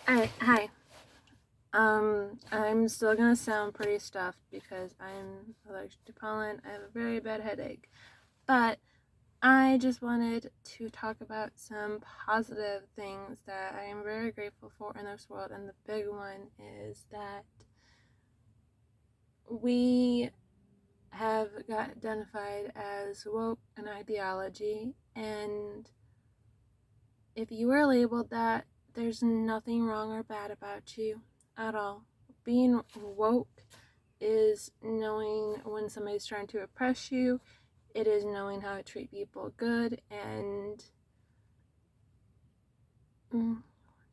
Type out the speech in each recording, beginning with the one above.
Hi. I'm still gonna sound pretty stuffed because I'm allergic to pollen. I have a very bad headache. But I just wanted to talk about some positive things that I am very grateful for in this world. And the big one is that we have got identified as woke an ideology. And if you are labeled that, there's nothing wrong or bad about you at all. Being woke is knowing when somebody's trying to oppress you. It is knowing how to treat people good and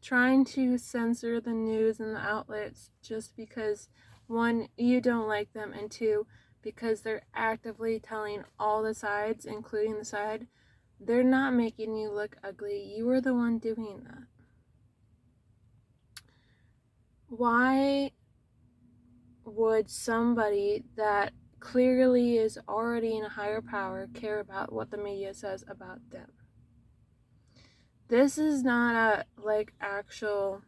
trying to censor the news and the outlets just because, one, you don't like them, and two, because they're actively telling all the sides, including the side. They're not making you look ugly. You are the one doing that. Why would somebody that clearly is already in a higher power care about what the media says about them? This is not a actual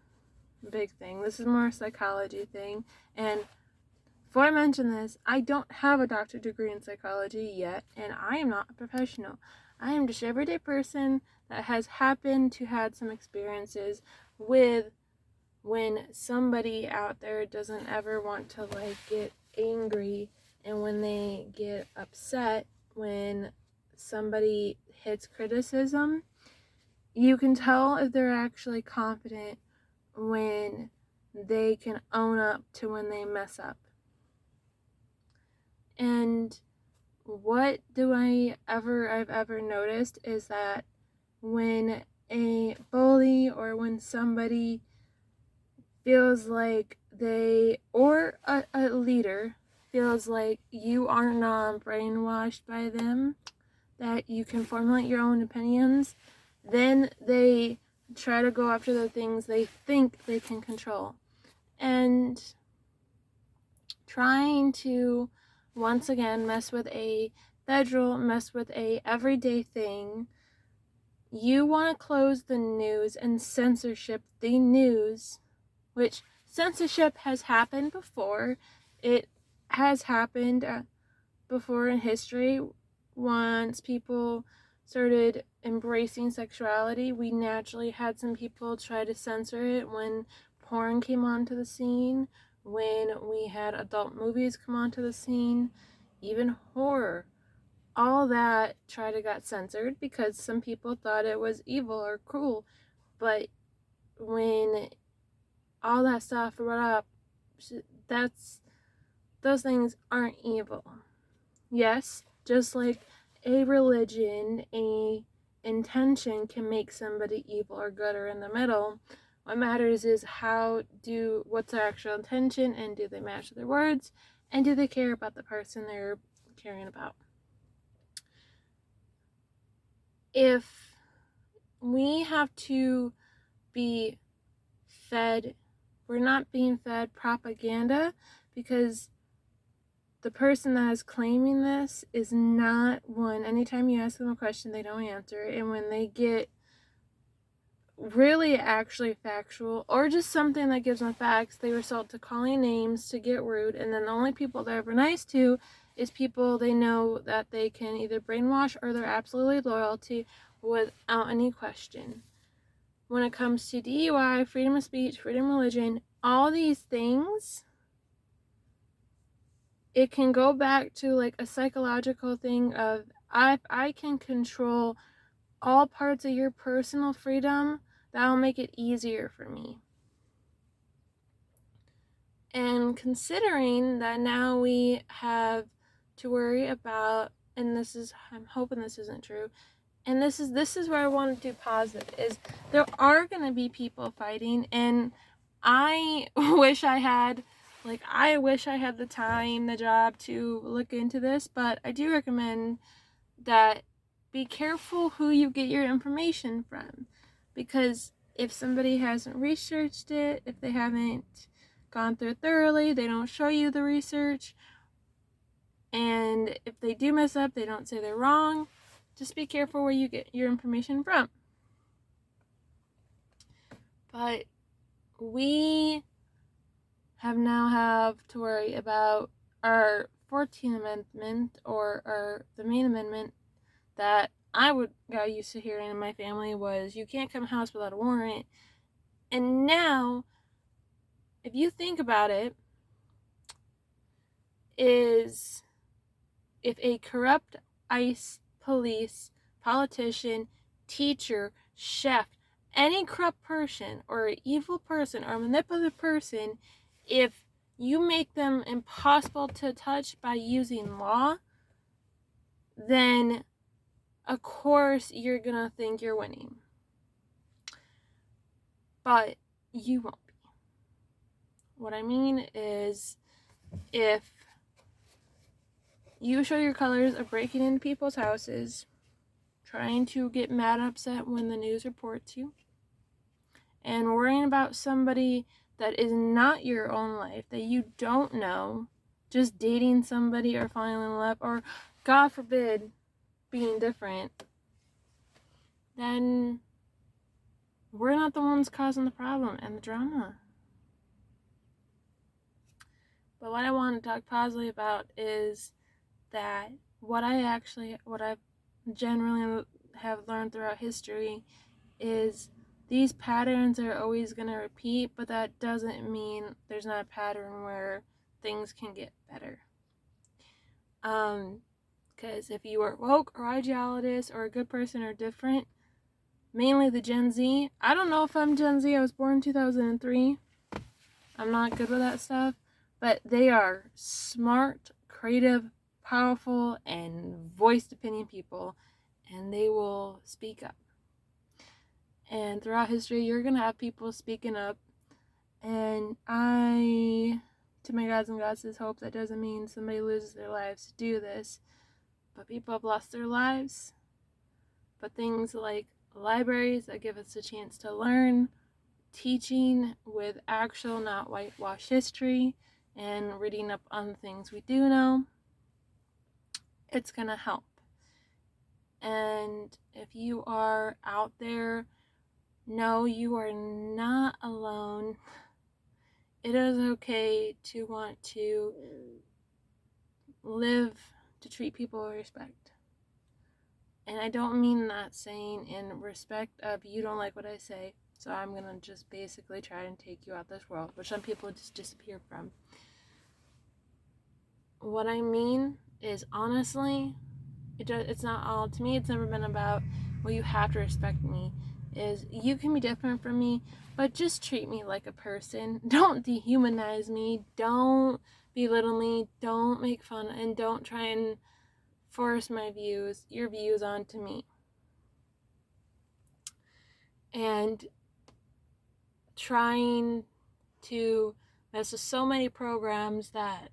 big thing. This is more a psychology thing. And before I mention this, I don't have a doctorate degree in psychology yet, and I am not a professional. I am just an everyday person that has happened to had some experiences with when somebody out there doesn't ever want to get angry, and when they get upset when somebody hits criticism, you can tell if they're actually confident when they can own up to when they mess up. And what I've ever noticed is that when a bully or when somebody feels like or a leader feels like you are not brainwashed by them, that you can formulate your own opinions, then they try to go after the things they think they can control. And trying to, once again, mess with a everyday thing. You want to close the news and censorship the news, which censorship has happened before. It has happened before in history. Once people started embracing sexuality, we naturally had some people try to censor it. When porn came onto the scene, when we had adult movies come onto the scene, even horror, all that tried to got censored because some people thought it was evil or cruel. But when all that stuff brought up, those things aren't evil. Yes, just like a religion, a intention can make somebody evil or good or in the middle. What matters is what's their actual intention, and do they match their words, and do they care about the person they're caring about. If we have to be fed, we're not being fed propaganda, because the person that is claiming this is not one. Anytime you ask them a question, they don't answer. And when they get really actually factual or just something that gives them facts, they resort to calling names to get rude. And then the only people they're ever nice to is people they know that they can either brainwash or they're absolutely loyal to without any question. When it comes to DUI, freedom of speech, freedom of religion, all these things, it can go back to a psychological thing of I can control all parts of your personal freedom, that'll make it easier for me. And considering that now we have to worry about, and I'm hoping this isn't true, and this is where I want to do positive, is there are going to be people fighting, and I wish I had the time, the job to look into this, but I do recommend that be careful who you get your information from, because if somebody hasn't researched it, if they haven't gone through it thoroughly, they don't show you the research, and if they do mess up, they don't say they're wrong. Just be careful where you get your information from. But we have to worry about our 14th Amendment, or the main amendment that I got used to hearing in my family was you can't come house without a warrant. And now, if you think about it, is if a corrupt ICE, police, politician, teacher, chef, any corrupt person or evil person or manipulative person, if you make them impossible to touch by using law, then of course you're gonna think you're winning. But you won't be. What I mean is, if you show your colors of breaking into people's houses, trying to get mad and upset when the news reports you, and worrying about somebody that is not your own life, that you don't know, just dating somebody or falling in love, or God forbid, being different, then we're not the ones causing the problem and the drama. But what I want to talk positively about is that what I generally have learned throughout history is these patterns are always going to repeat, but that doesn't mean there's not a pattern where things can get better. Because if you are woke or ideologist or a good person or different, mainly the Gen Z, I don't know if I'm Gen Z, I was born in 2003. I'm not good with that stuff, but they are smart, creative, powerful, and voiced opinion people, and they will speak up. And throughout history, you're going to have people speaking up, and to my gods and goddesses, hope that doesn't mean somebody loses their lives to do this, but people have lost their lives. But things like libraries that give us a chance to learn, teaching with actual, not whitewash history, and reading up on the things we do know, it's going to help. And if you are out there, know you are not alone. It is okay to want to live, to treat people with respect. And I don't mean that saying in respect of you don't like what I say, so I'm going to just basically try and take you out this world, which some people just disappear from. What I mean is, honestly, it's not all, to me, it's never been about, well, you have to respect me. Is you can be different from me, but just treat me like a person. Don't dehumanize me. Don't belittle me. Don't make fun, and don't try and force your views onto me. And trying to, there's just so many programs that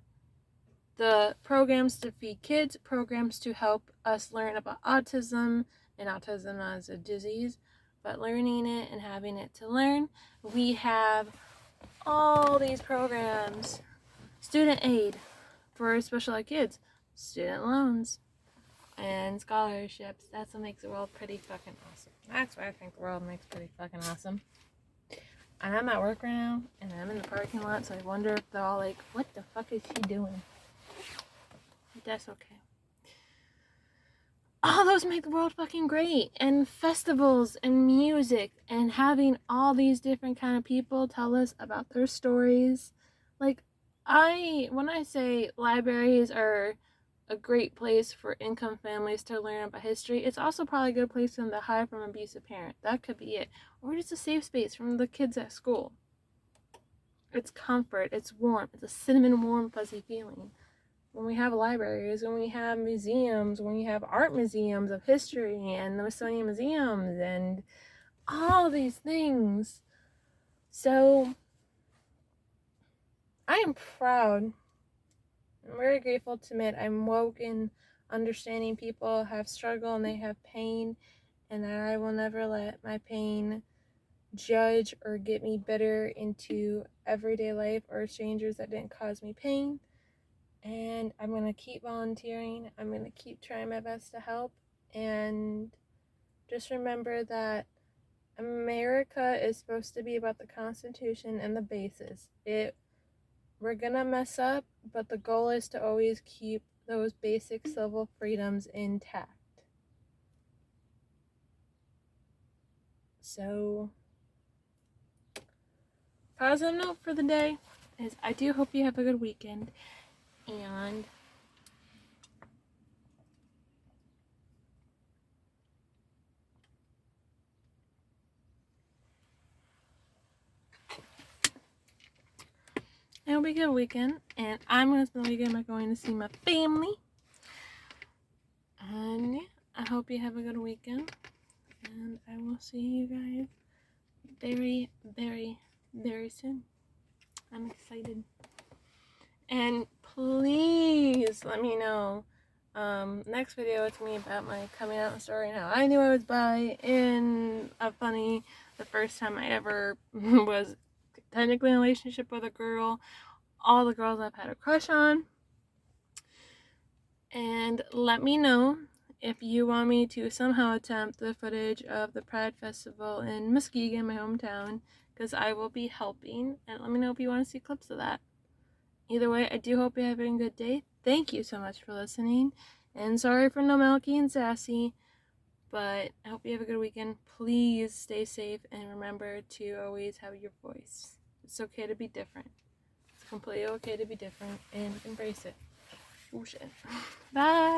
the programs to feed kids, programs to help us learn about autism, and autism as a disease, but learning it and having it to learn. We have all these programs, student aid for special ed kids, student loans, and scholarships. That's what makes the world pretty fucking awesome. That's what I think the world makes pretty fucking awesome. And I'm at work right now, and I'm in the parking lot, so I wonder if they're all like, what the fuck is she doing? But that's okay. All those make the world fucking great. And festivals and music and having all these different kind of people tell us about their stories. Like, when I say libraries are a great place for income families to learn about history, it's also probably a good place for them to hide from an abusive parent. That could be it. Or just a safe space from the kids at school. It's comfort, it's warmth, it's a cinnamon warm fuzzy feeling. When we have libraries, when we have museums, when we have art museums of history and the Smithsonian museums and all these things. So I am proud. I'm very grateful to admit I'm woke in understanding people have struggle and they have pain, and that I will never let my pain judge or get me bitter into everyday life or strangers that didn't cause me pain. And I'm going to keep volunteering. I'm going to keep trying my best to help. And just remember that America is supposed to be about the Constitution and the basis. We're gonna mess up, but the goal is to always keep those basic civil freedoms intact. So, positive note for the day is I do hope you have a good weekend, and it'll be a good weekend, and I'm gonna spend the weekend by going to see my family. And yeah, I hope you have a good weekend, and I will see you guys very, very, very soon. I'm excited. And please let me know. Next video it's me about my coming out story. Now, I knew I was bi in a funny the first time I ever was technically in a relationship with a girl. All the girls I've had a crush on. And let me know if you want me to somehow attempt the footage of the Pride Festival in Muskegon, my hometown, because I will be helping. And let me know if you want to see clips of that. Either way, I do hope you're having a good day. Thank you so much for listening. And sorry for no Melky and Sassy, but I hope you have a good weekend. Please stay safe and remember to always have your voice. It's okay to be different. It's completely okay to be different and embrace it. Oh shit. Bye.